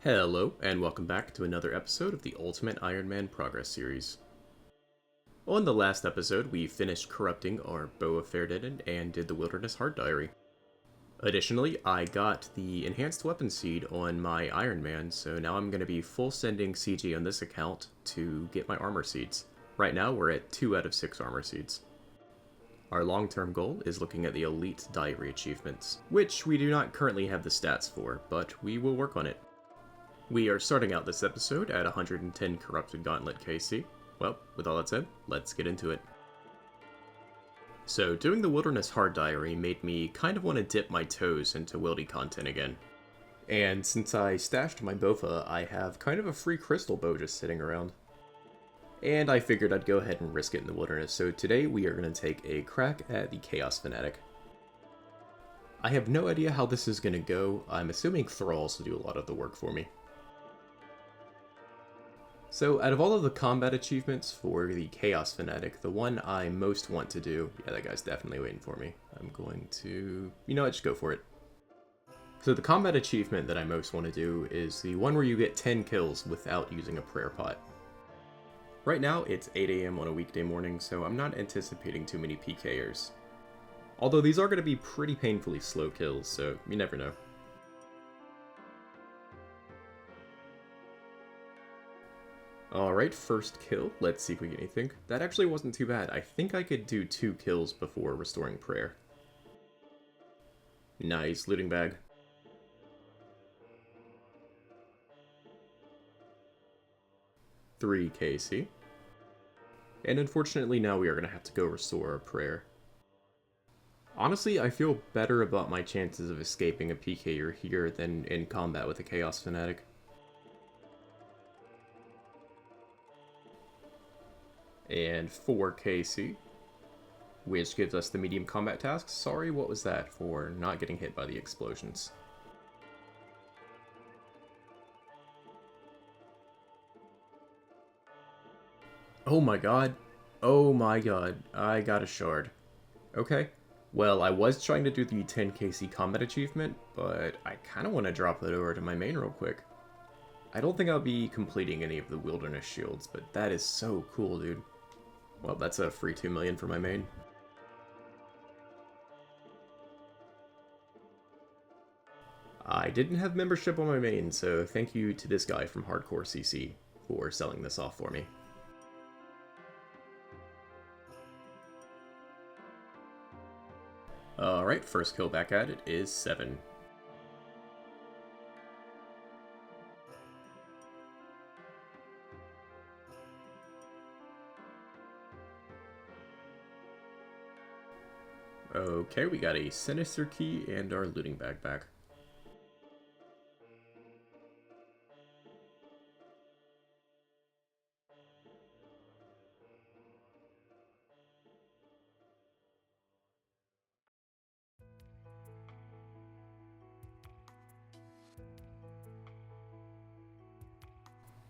Hello, and welcome back to another episode of the Ultimate Iron Man Progress Series. On the last episode, we finished corrupting our Bow of Ferdinand and did the Wilderness Heart Diary. Additionally, I got the Enhanced Weapon Seed on my Iron Man, so now I'm going to be full sending CG on this account to get my armor seeds. Right now, we're at 2 out of 6 armor seeds. Our long-term goal is looking at the Elite Diary achievements, which we do not currently have the stats for, but we will work on it. We are starting out this episode at 110 Corrupted Gauntlet KC. Well, with all that said, let's get into it. So, doing the Wilderness Heart Diary made me kind of want to dip my toes into wildy content again. And since I stashed my Bofa, I have kind of a free crystal bow just sitting around. And I figured I'd go ahead and risk it in the wilderness, so today we are going to take a crack at the Chaos Fanatic. I have no idea how this is going to go. I'm assuming Thralls will do a lot of the work for me. So, out of all of the combat achievements for the Chaos Fanatic, the one I most want to do... Yeah, that guy's definitely waiting for me. I'm going to... You know what, just go for it. So the combat achievement that I most want to do is the one where you get 10 kills without using a prayer pot. Right now, it's 8 AM on a weekday morning, so I'm not anticipating too many PKers. Although these are going to be pretty painfully slow kills, so you never know. Alright, first kill. Let's see if we get anything. That actually wasn't too bad. I think I could do 2 kills before restoring prayer. Nice, looting bag. $3 KC. And unfortunately now we are going to have to go restore our prayer. Honestly, I feel better about my chances of escaping a PKer here than in combat with a Chaos Fanatic. And 4 KC, which gives us the medium combat task. Sorry, what was that for not getting hit by the explosions? Oh my god. Oh my god. I got a shard. Okay. Well, I was trying to do the 10 KC combat achievement, but I kind of want to drop that over to my main real quick. I don't think I'll be completing any of the wilderness shields, but that is so cool, dude. Well, that's a free 2 million for my main. I didn't have membership on my main, so thank you to this guy from Hardcore CC for selling this off for me. Alright, first kill back at it is 7. Okay, we got a Sinister Key and our looting bag back.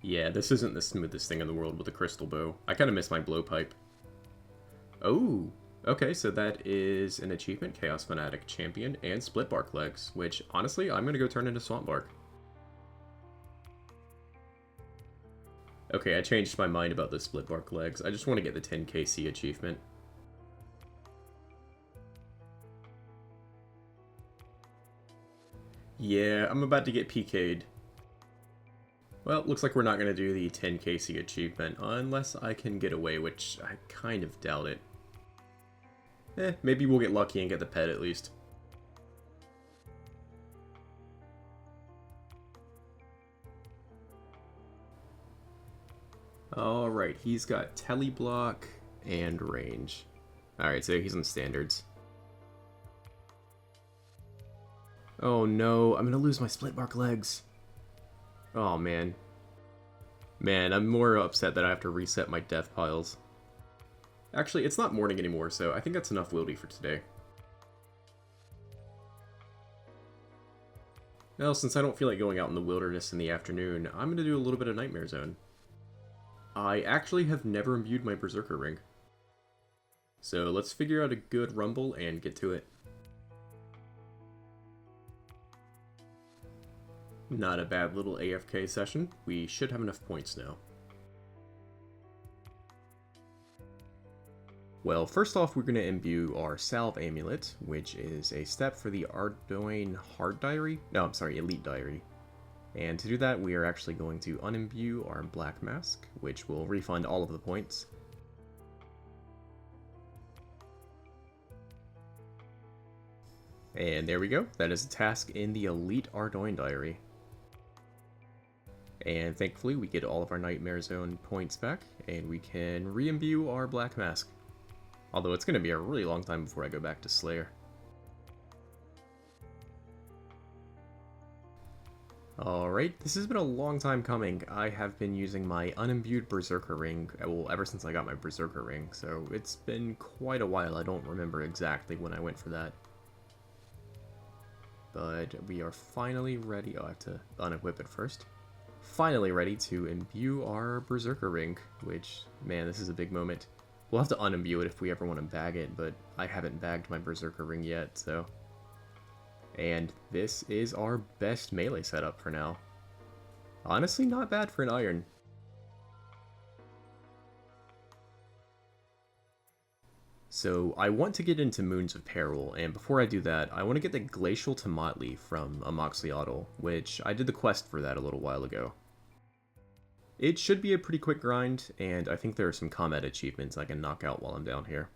Yeah, this isn't the smoothest thing in the world with a crystal bow. I kind of miss my blowpipe. Oh! Okay, so that is an achievement, Chaos Fanatic Champion, and Split Bark Legs, which, honestly, I'm going to go turn into Swamp Bark. Okay, I changed my mind about the Split Bark Legs. I just want to get the 10 KC achievement. Yeah, I'm about to get PK'd. Well, looks like we're not going to do the 10 KC achievement, unless I can get away, which I kind of doubt it. Maybe we'll get lucky and get the pet at least. Alright, he's got teleblock and range. Alright, so he's on standards. Oh no, I'm gonna lose my split bark legs. Oh man. Man, I'm more upset that I have to reset my death piles. Actually, it's not morning anymore, so I think that's enough wildy for today. Well, since I don't feel like going out in the wilderness in the afternoon, I'm going to do a little bit of Nightmare Zone. I actually have never imbued my Berserker Ring. So let's figure out a good rumble and get to it. Not a bad little AFK session. We should have enough points now. Well, first off, we're going to imbue our Salve Amulet, which is a step for the Ardoin Hard Diary. No, I'm sorry, Elite Diary. And to do that, we are actually going to unimbue our Black Mask, which will refund all of the points. And there we go. That is a task in the Elite Ardoin Diary. And thankfully, we get all of our Nightmare Zone points back, and we can re-imbue our Black Mask. Although it's going to be a really long time before I go back to Slayer. Alright, this has been a long time coming. I have been using my unimbued Berserker Ring, well, ever since I got my Berserker Ring, so it's been quite a while. I don't remember exactly when I went for that. But we are finally ready. Oh, I have to unequip it first. Finally ready to imbue our Berserker Ring, which, man, this is a big moment. We'll have to unimbue it if we ever want to bag it, but I haven't bagged my Berserker Ring yet, so... And this is our best melee setup for now. Honestly, not bad for an iron. So, I want to get into Moons of Peril, and before I do that, I want to get the Glacial Tomatli from Amoxliatl, which I did the quest for that a little while ago. It should be a pretty quick grind, and I think there are some combat achievements I can knock out while I'm down here.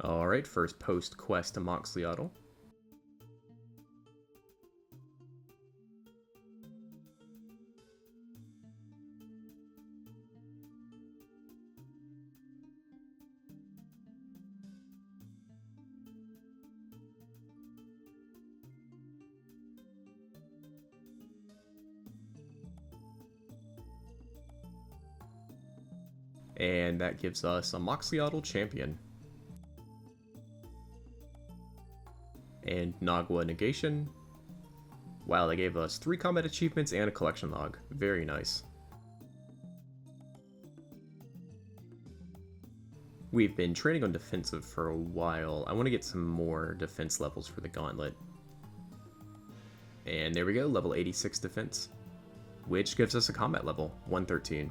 Alright, first post-quest Amoxliatl. And that gives us Amoxliatl Champion. And Nagwa Negation. Wow, they gave us 3 combat achievements and a collection log. Very nice. We've been training on defensive for a while. I want to get some more defense levels for the gauntlet. And there we go, level 86 defense. Which gives us a combat level, 113.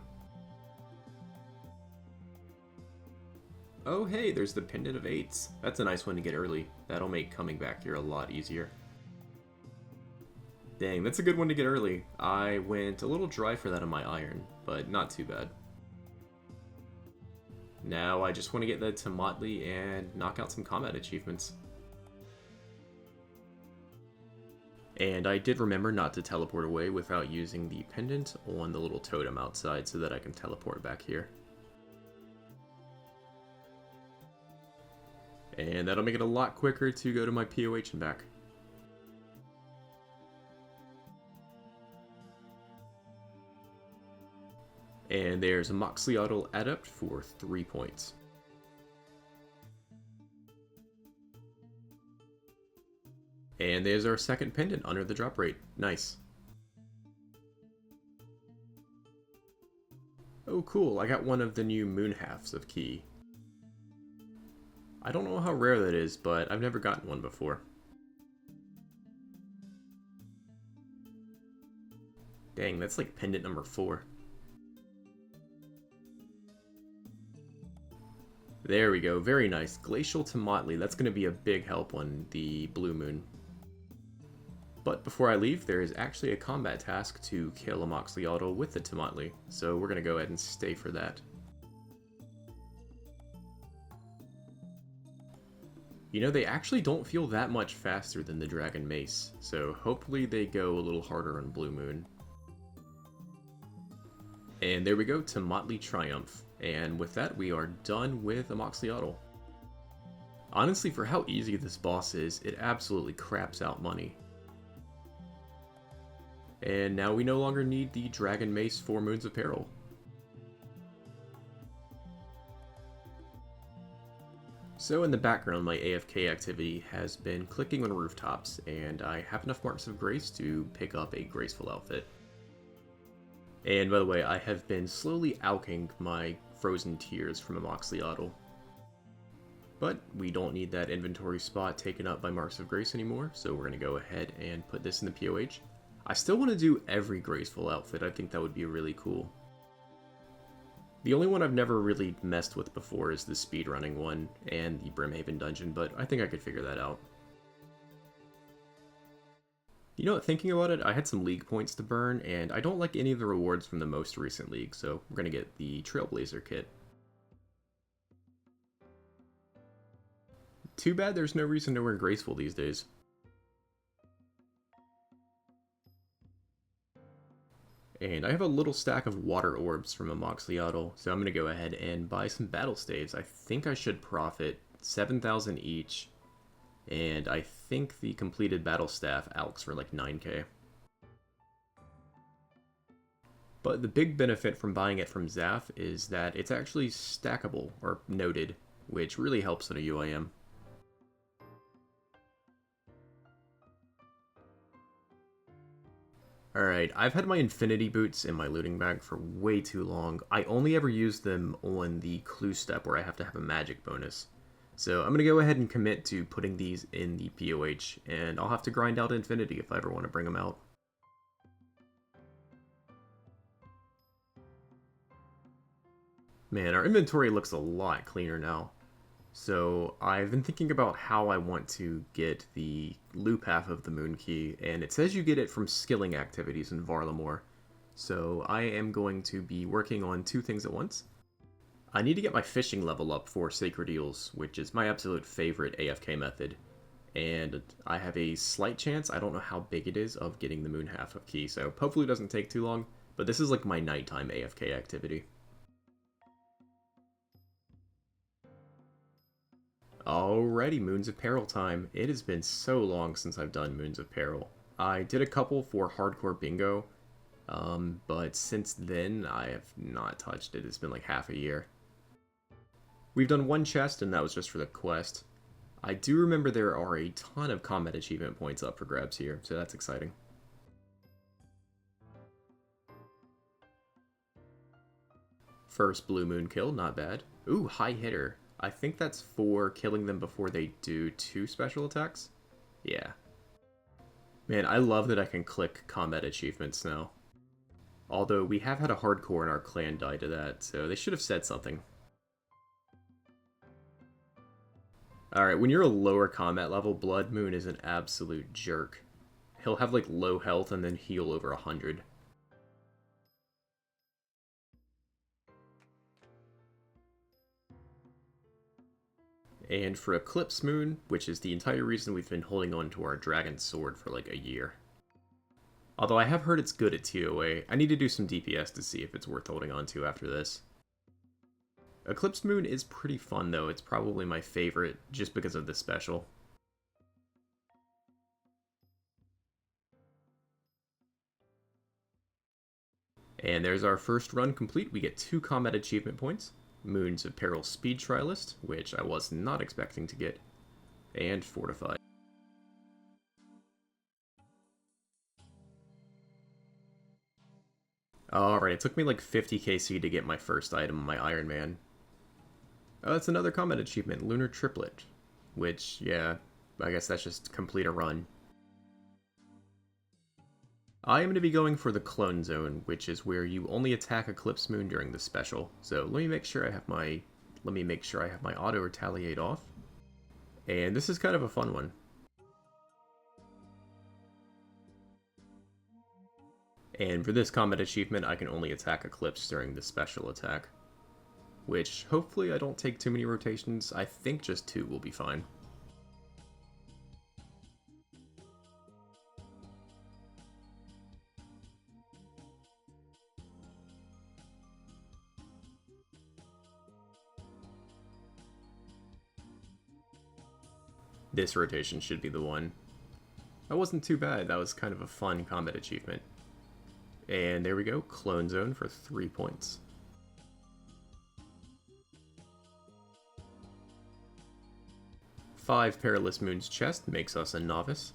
Oh hey, there's the Pendant of Eights. That's a nice one to get early. That'll make coming back here a lot easier. Dang, that's a good one to get early. I went a little dry for that on my iron, but not too bad. Now I just want to get the Tomatli and knock out some combat achievements. And I did remember not to teleport away without using the pendant on the little totem outside so that I can teleport back here. And that'll make it a lot quicker to go to my POH and back. And there's a Amoxliatl Adept for 3 points. And there's our second pendant under the drop rate. Nice. Oh cool, I got one of the new moon halves of Key. I don't know how rare that is, but I've never gotten one before. Dang, that's like pendant number 4. There we go, very nice. Glacial Tomatli, that's going to be a big help on the Blue Moon. But before I leave, there is actually a combat task to kill Amoxliatl with the Tomatli, so we're going to go ahead and stay for that. You know, they actually don't feel that much faster than the Dragon Mace, so hopefully they go a little harder on Blue Moon. And there we go, Tomatli Triumph. And with that, we are done with Amoxliatl. Honestly, for how easy this boss is, it absolutely craps out money. And now we no longer need the Dragon Mace for Moons of Peril. So in the background, my AFK activity has been clicking on rooftops, and I have enough Marks of Grace to pick up a graceful outfit. And by the way, I have been slowly alching my Frozen Tears from Amoxliatl. But we don't need that inventory spot taken up by Marks of Grace anymore, so we're going to go ahead and put this in the POH. I still want to do every graceful outfit. I think that would be really cool. The only one I've never really messed with before is the speedrunning one and the Brimhaven dungeon, but I think I could figure that out. You know what, thinking about it, I had some league points to burn, and I don't like any of the rewards from the most recent league, so we're going to get the Trailblazer kit. Too bad there's no reason to wear graceful these days. And I have a little stack of water orbs from Amoxliatl, so I'm going to go ahead and buy some battle staves. I think I should profit 7,000 each, and I think the completed battle staff alks for like 9k. But the big benefit from buying it from Zaf is that it's actually stackable, or noted, which really helps in a UIM. Alright, I've had my Infinity Boots in my looting bag for way too long. I only ever use them on the clue step where I have to have a magic bonus. So I'm going to go ahead and commit to putting these in the POH, and I'll have to grind out Infinity if I ever want to bring them out. Man, our inventory looks a lot cleaner now. So I've been thinking about how I want to get the loop half of the Moon Key, and it says you get it from skilling activities in Varlamore. So I am going to be working on two things at once. I need to get my fishing level up for Sacred Eels, which is my absolute favorite AFK method. And I have a slight chance, I don't know how big it is, of getting the Moon half of Key, so hopefully it doesn't take too long, but this is like my nighttime AFK activity. Alrighty, Moons of Peril time. It has been so long since I've done Moons of Peril. I did a couple for Hardcore Bingo, but since then I have not touched it. It's been like half a year. We've done one chest, and that was just for the quest. I do remember there are a ton of combat achievement points up for grabs here, so that's exciting. First Blue Moon kill, not bad. Ooh, High Hitter. I think that's for killing them before they do 2 special attacks? Yeah. Man, I love that I can click combat achievements now. Although we have had a hardcore in our clan die to that, so they should have said something. Alright, when you're a lower combat level, Blood Moon is an absolute jerk. He'll have like low health and then heal over 100. And for Eclipse Moon, which is the entire reason we've been holding on to our Dragon Sword for like a year. Although I have heard it's good at TOA, I need to do some DPS to see if it's worth holding on to after this. Eclipse Moon is pretty fun though, it's probably my favorite just because of the special. And there's our first run complete. We get 2 combat achievement points. Moons of Peril Speed Trialist, which I was not expecting to get, and Fortified. Alright, it took me like 50 KC to get my first item, my Iron Man. Oh, that's another combat achievement, Lunar Triplet, which, yeah, I guess that's just complete a run. I am going to be going for the Clone Zone, which is where you only attack Eclipse Moon during the special. So let me make sure I have my auto retaliate off. And this is kind of a fun one. And for this combat achievement, I can only attack Eclipse during the special attack. Which, hopefully I don't take too many rotations. I think just 2 will be fine. This rotation should be the one. That wasn't too bad. That was kind of a fun combat achievement. And there we go, Clone Zone for 3 points. Five Perilous Moon's chest makes us a novice.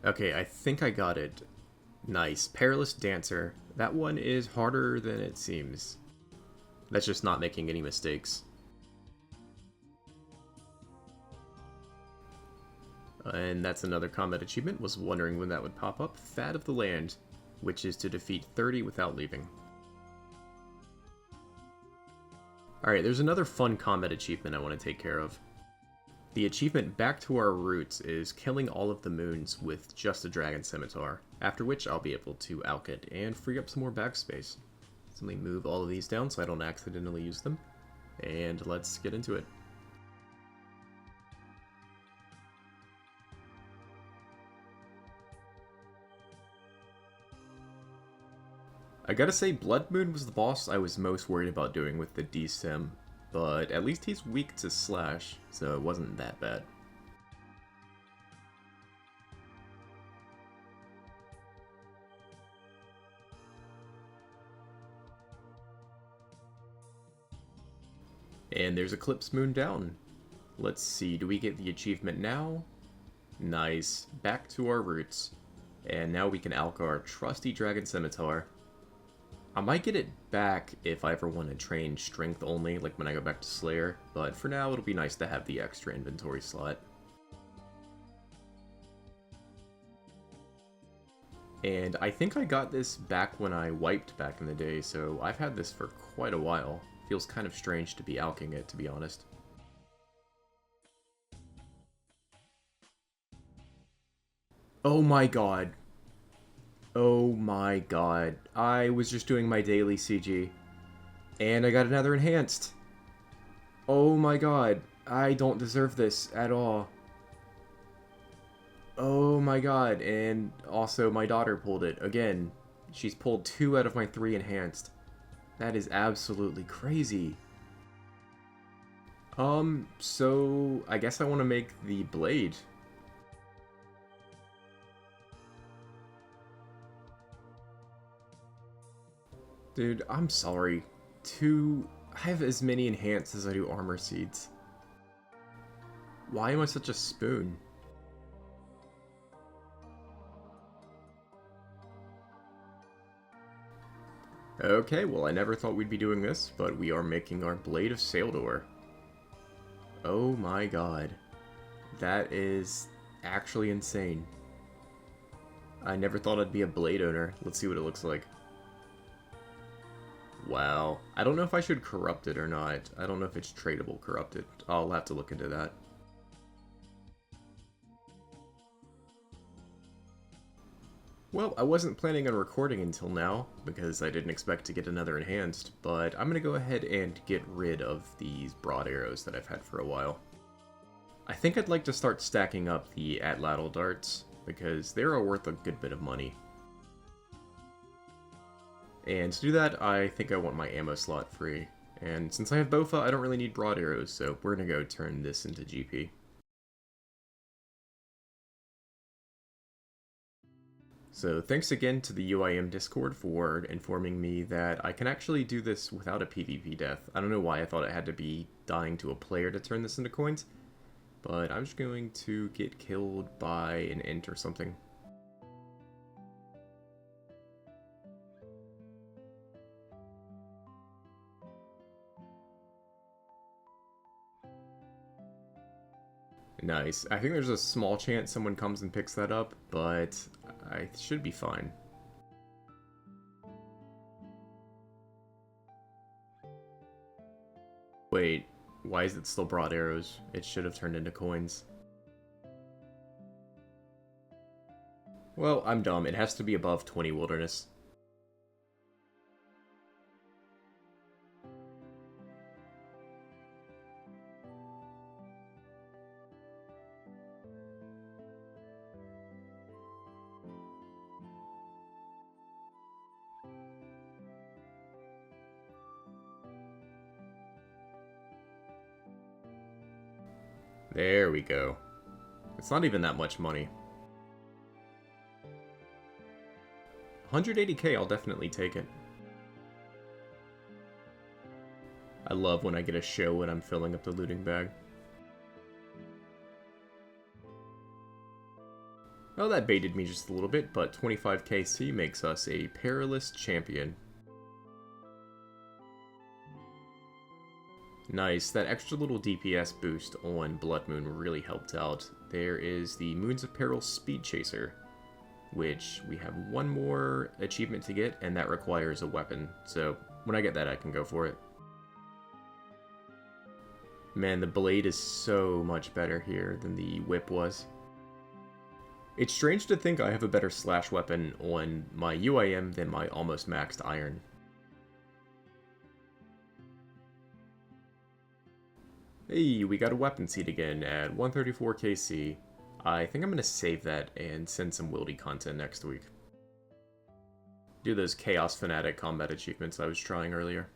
Okay, I think I got it. Nice. Perilous Dancer. That one is harder than it seems. That's just not making any mistakes. And that's another combat achievement. Was wondering when that would pop up. Fat of the Land, which is to defeat 30 without leaving. Alright, there's another fun combat achievement I want to take care of. The achievement Back to Our Roots is killing all of the moons with just a Dragon Scimitar, after which I'll be able to alch it and free up some more backspace. So let me move all of these down so I don't accidentally use them, and let's get into it. I gotta say, Blood Moon was the boss I was most worried about doing with the D-Sim, but at least he's weak to Slash, so it wasn't that bad. And there's Eclipse Moon down. Let's see, do we get the achievement now? Nice. Back to Our Roots. And now we can alch our trusty Dragon Scimitar. I might get it back if I ever want to train strength only, like when I go back to Slayer, but for now it'll be nice to have the extra inventory slot. And I think I got this back when I wiped back in the day, so I've had this for quite a while. Feels kind of strange to be alching it, to be honest. Oh my god. Oh my god. I was just doing my daily CG. And I got another enhanced. Oh my god. I don't deserve this at all. Oh my god. And also my daughter pulled it. Again, she's pulled 2 out of my 3 enhanced. That is absolutely crazy. So I guess I want to make the blade. Dude, I'm sorry. I have as many enhanced as I do armor seeds. Why am I such a spoon? Okay, well I never thought we'd be doing this, but we are making our Blade of Saildor. Oh my god. That is actually insane. I never thought I'd be a blade owner. Let's see what it looks like. Wow. I don't know if I should corrupt it or not. I don't know if it's tradable corrupted. I'll have to look into that. Well, I wasn't planning on recording until now, because I didn't expect to get another enhanced, but I'm going to go ahead and get rid of these broad arrows that I've had for a while. I think I'd like to start stacking up the Atlatl darts, because they're worth a good bit of money. And to do that, I think I want my ammo slot free. And since I have Bofa, I don't really need broad arrows, so we're gonna go turn this into GP. So thanks again to the UIM Discord for informing me that I can actually do this without a PvP death. I don't know why I thought it had to be dying to a player to turn this into coins, but I'm just going to get killed by an int or something. Nice. I think there's a small chance someone comes and picks that up, but I should be fine. Wait, why is it still broad arrows? It should have turned into coins. Well, I'm dumb. It has to be above 20 wilderness. There we go. It's not even that much money. 180k, I'll definitely take it. I love when I get a show when I'm filling up the looting bag. Well, that baited me just a little bit, but 25kc makes us a perilous champion. Nice, that extra little DPS boost on Blood Moon really helped out. There is the Moons of Peril Speed Chaser, which we have one more achievement to get, and that requires a weapon. So when I get that, I can go for it. Man, the blade is so much better here than the whip was. It's strange to think I have a better slash weapon on my UIM than my almost maxed iron. Hey, we got a weapon seed again at 134 KC. I think I'm going to save that and send some wildy content next week. Do those Chaos Fanatic combat achievements I was trying earlier.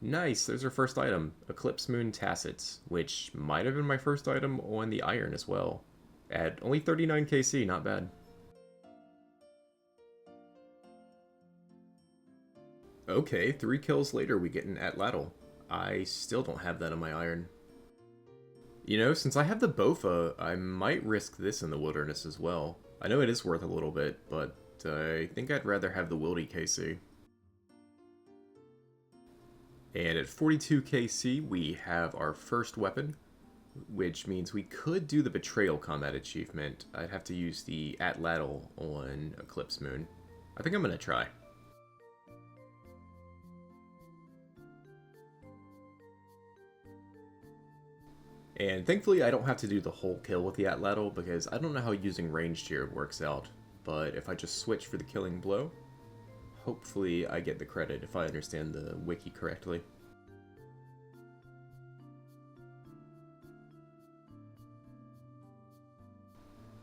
Nice, there's our first item, Eclipse Moon Tassets, which might have been my first item on the iron as well. At only 39 KC, not bad. Okay, 3 kills later we get an Amoxliatl. I still don't have that on my iron. You know, since I have the Bofa, I might risk this in the Wilderness as well. I know it is worth a little bit, but I think I'd rather have the Wildy KC. And at 42 KC, we have our first weapon, which means we could do the Betrayal Combat achievement. I'd have to use the Amoxliatl on Eclipse Moon. I think I'm going to try. And thankfully I don't have to do the whole kill with the Amoxliatl because I don't know how using ranged here works out. But if I just switch for the killing blow, hopefully I get the credit if I understand the wiki correctly.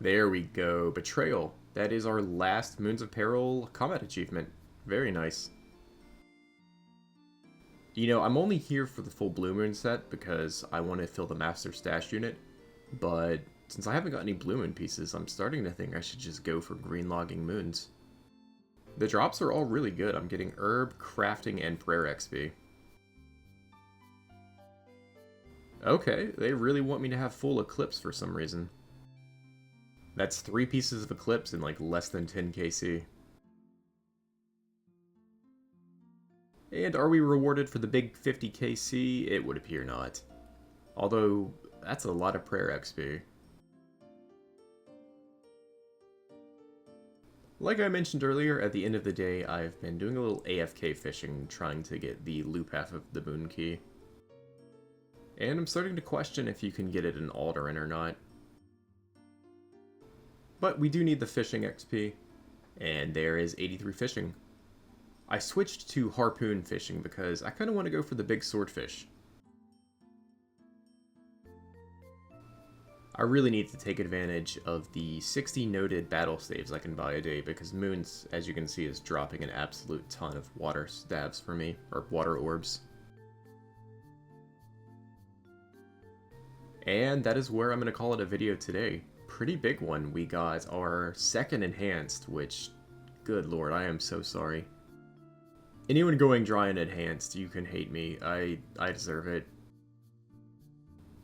There we go, Betrayal. That is our last Moons of Peril combat achievement. Very nice. You know, I'm only here for the full Blue Moon set because I want to fill the Master Stash unit, but since I haven't got any Blue Moon pieces, I'm starting to think I should just go for green logging moons. The drops are all really good. I'm getting Herb, Crafting, and Prayer XP. Okay, they really want me to have full Eclipse for some reason. That's 3 pieces of Eclipse in like less than 10 KC. And are we rewarded for the big 50 KC? It would appear not. Although, that's a lot of Prayer XP. Like I mentioned earlier, at the end of the day, I've been doing a little AFK fishing, trying to get the loop half of the Moon Key. And I'm starting to question if you can get it in Alderan or not. But we do need the fishing XP, and there is 83 fishing. I switched to harpoon fishing because I kind of want to go for the big swordfish. I really need to take advantage of the 60 noted battle staves I can buy a day because Moons, as you can see, is dropping an absolute ton of water stabs for me, or water orbs. And that is where I'm going to call it a video today. Pretty big one. We got our second enhanced, which, good lord, I am so sorry. Anyone going dry and enhanced, you can hate me. I deserve it.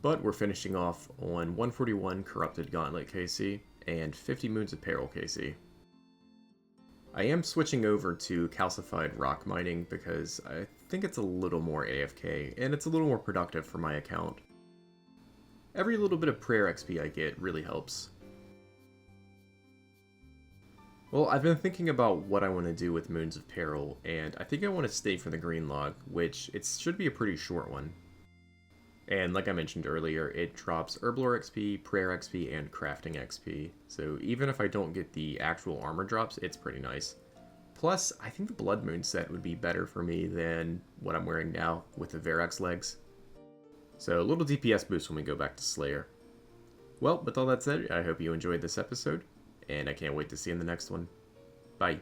But we're finishing off on 141 Corrupted Gauntlet KC and 50 Moons of Peril KC. I am switching over to Calcified Rock Mining because I think it's a little more AFK, and it's a little more productive for my account. Every little bit of Prayer XP I get really helps. Well, I've been thinking about what I want to do with Moons of Peril, and I think I want to stay for the green log, which it should be a pretty short one. And like I mentioned earlier, it drops Herblore XP, Prayer XP, and Crafting XP, so even if I don't get the actual armor drops, it's pretty nice. Plus, I think the Blood Moon set would be better for me than what I'm wearing now with the Verex legs. So a little DPS boost when we go back to Slayer. Well, with all that said, I hope you enjoyed this episode, and I can't wait to see you in the next one. Bye.